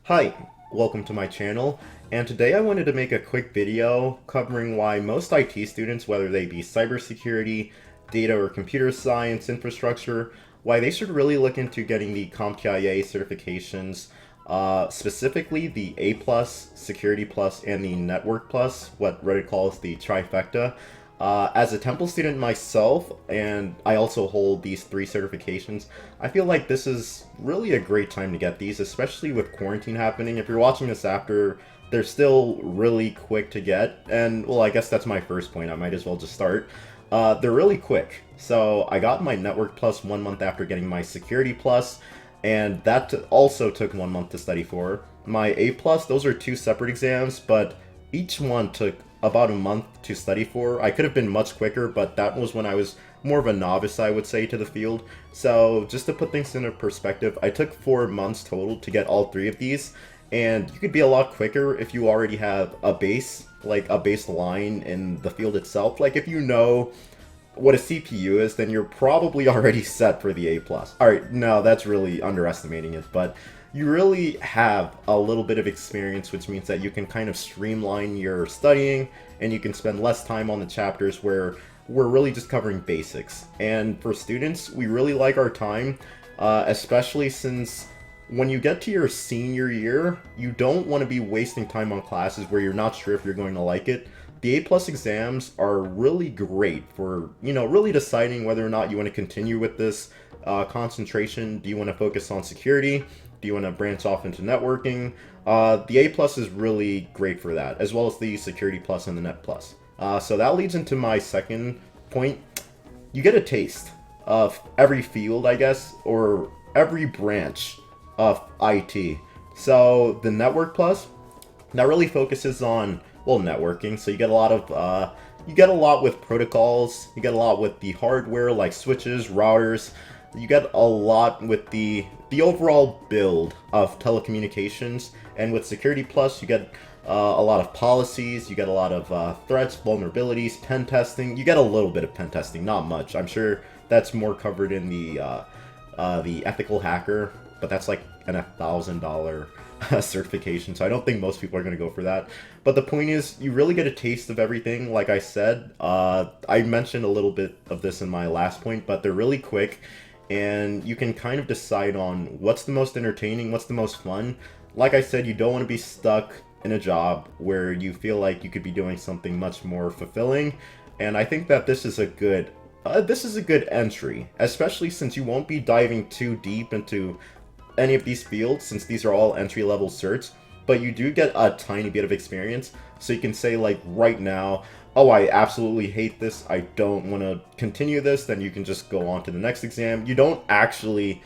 Hi, welcome to my channel, and today I wanted to make a quick video covering why most IT students, whether they be cybersecurity, data or computer science, infrastructure, why they should really look into getting the CompTIA certifications, specifically the A+, Security Plus, and the Network Plus, what Reddit calls the trifecta. As a Temple student myself, and I also hold these three certifications, I feel like this is really a great time to get these, especially with quarantine happening. If you're watching this after, they're still really quick to get, and well, I guess that's my first point. I might as well just start. They're really quick. So I got my Network Plus 1 month after getting my Security Plus, and that also took 1 month to study for. My A Plus, those are two separate exams, but each one took about a month to study for. I could have been much quicker, but that was when I was more of a novice, I would say, to the field. So just to put things into perspective, I took 4 months total to get all three of these, and you could be a lot quicker if you already have a base, like a baseline in the field itself. Like if you know what a CPU is, then you're probably already set for the A+. Alright, no, that's really underestimating it, but you really have a little bit of experience, which means that you can kind of streamline your studying, and you can spend less time on the chapters where we're really just covering basics. And for students, we really like our time, especially since when you get to your senior year, you don't want to be wasting time on classes where you're not sure if you're going to like it. The A+ exams are really great for, really deciding whether or not you want to continue with this concentration. Do you want to focus on security? Do you want to branch off into networking? The A+ is really great for that, as well as the Security Plus and the Net Plus. So that leads into my second point. You get a taste of every field, I guess, or every branch of IT. So the Network Plus, that really focuses on, well, networking. So you get a lot of, you get a lot with protocols. You get a lot with the hardware, like switches, routers. You get a lot with the overall build of telecommunications, and with Security Plus, you get a lot of policies, you get a lot of threats, vulnerabilities, pen testing. You get a little bit of pen testing, not much. I'm sure that's more covered in the ethical hacker, but that's like an $1,000 certification, so I don't think most people are going to go for that. But the point is, you really get a taste of everything. Like I said, I mentioned a little bit of this in my last point, but they're really quick, and you can kind of decide on what's the most entertaining, what's the most fun. Like I said, you don't want to be stuck in a job where you feel like you could be doing something much more fulfilling, and I think that this is a good entry, especially since you won't be diving too deep into any of these fields, since these are all entry-level certs, but you do get a tiny bit of experience, so you can say, like, right now, oh, I absolutely hate this, I don't want to continue this, then you can just go on to the next exam. You don't actually,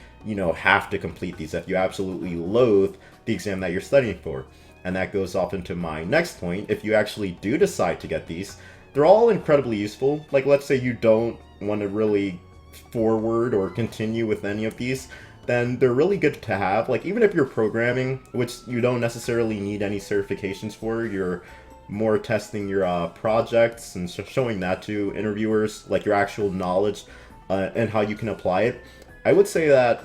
have to complete these if you absolutely loathe the exam that you're studying for. And that goes off into my next point. If you actually do decide to get these, they're all incredibly useful. Like, let's say you don't want to really forward or continue with any of these, then they're really good to have. Like, even if you're programming, which you don't necessarily need any certifications for, you're more testing your projects and showing that to interviewers, like your actual knowledge and how you can apply it. I would say that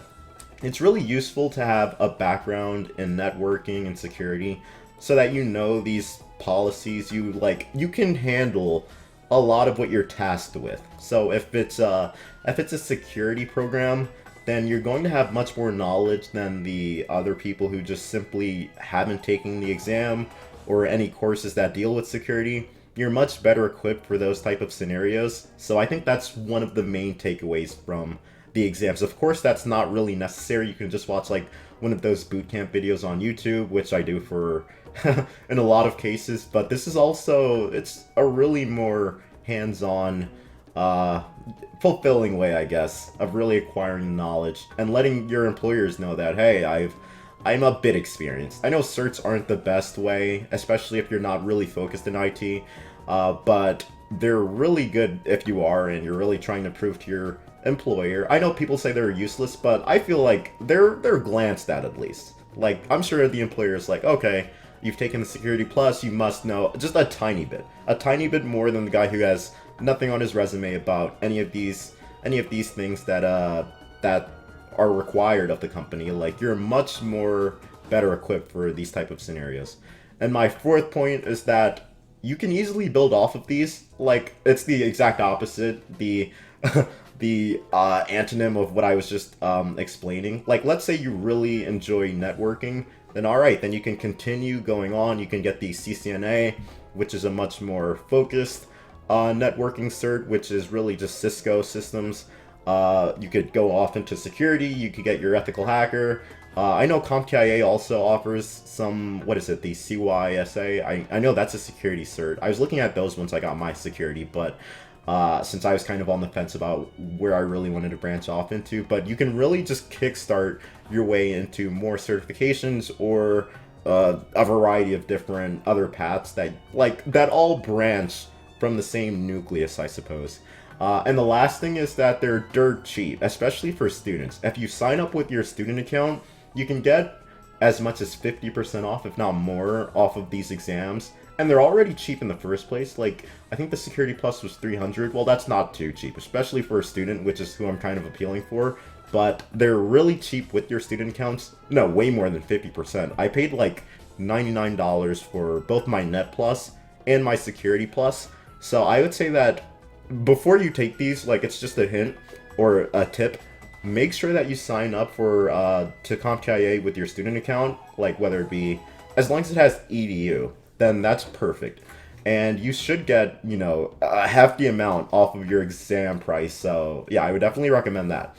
it's really useful to have a background in networking and security, so that you know these policies, you can handle a lot of what you're tasked with. So if it's a security program, then you're going to have much more knowledge than the other people who just simply haven't taken the exam or any courses that deal with security. You're much better equipped for those type of scenarios. So I think that's one of the main takeaways from the exams. Of course, that's not really necessary. You can just watch like one of those bootcamp videos on YouTube, which I do for in a lot of cases. But this is also, it's a really more hands-on, fulfilling way, I guess, of really acquiring knowledge and letting your employers know that, hey, I'm a bit experienced. I know certs aren't the best way, especially if you're not really focused in IT, but they're really good if you are and you're really trying to prove to your employer. I know people say they're useless, but I feel like they're glanced at least. Like, I'm sure the employer is like, okay, you've taken the Security Plus, you must know just a tiny bit more than the guy who has nothing on his resume about any of these things that that are required of the company. Like, you're much more better equipped for these type of scenarios. And my fourth point is that you can easily build off of these. Like, it's the exact opposite. The the antonym of what I was just explaining. Like, let's say you really enjoy networking, then all right, then you can continue going on. You can get the CCNA, which is a much more focused networking cert, which is really just Cisco systems. You could go off into security. You could get your ethical hacker. I know CompTIA also offers some, what is it, the CYSA? I know that's a security cert. I was looking at those once I got my security, but since I was kind of on the fence about where I really wanted to branch off into. But you can really just kickstart your way into more certifications or a variety of different other paths that all branch from the same nucleus, I suppose. And the last thing is that they're dirt cheap, especially for students. If you sign up with your student account, you can get as much as 50% off, if not more, off of these exams. And they're already cheap in the first place. Like, I think the Security Plus was $300. Well, that's not too cheap, especially for a student, which is who I'm kind of appealing for. But they're really cheap with your student accounts. No, way more than 50%. I paid like $99 for both my Net Plus and my Security Plus. So I would say that before you take these, like, it's just a hint or a tip. Make sure that you sign up for to CompTIA with your student account, like whether it be, as long as it has EDU, then that's perfect. And you should get, you know, a hefty amount off of your exam price. So yeah, I would definitely recommend that.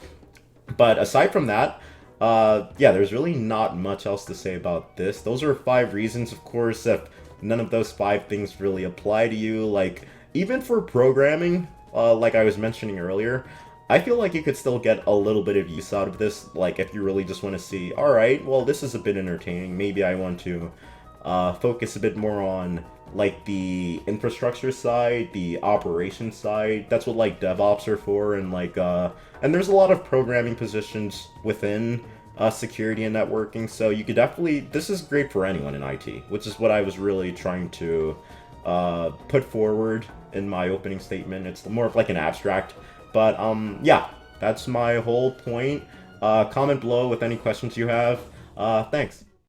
But aside from that, yeah, there's really not much else to say about this. Those are 5 reasons, of course. If none of those 5 things really apply to you, like even for programming, like I was mentioning earlier, I feel like you could still get a little bit of use out of this. Like if you really just want to see, all right, well, this is a bit entertaining. Maybe I want to focus a bit more on like the infrastructure side, the operations side. That's what like DevOps are for, and like and there's a lot of programming positions within security and networking. So you could definitely, this is great for anyone in IT, which is what I was really trying to put forward in my opening statement. It's more of like an abstract, but yeah, that's my whole point. Comment below with any questions you have. Thanks.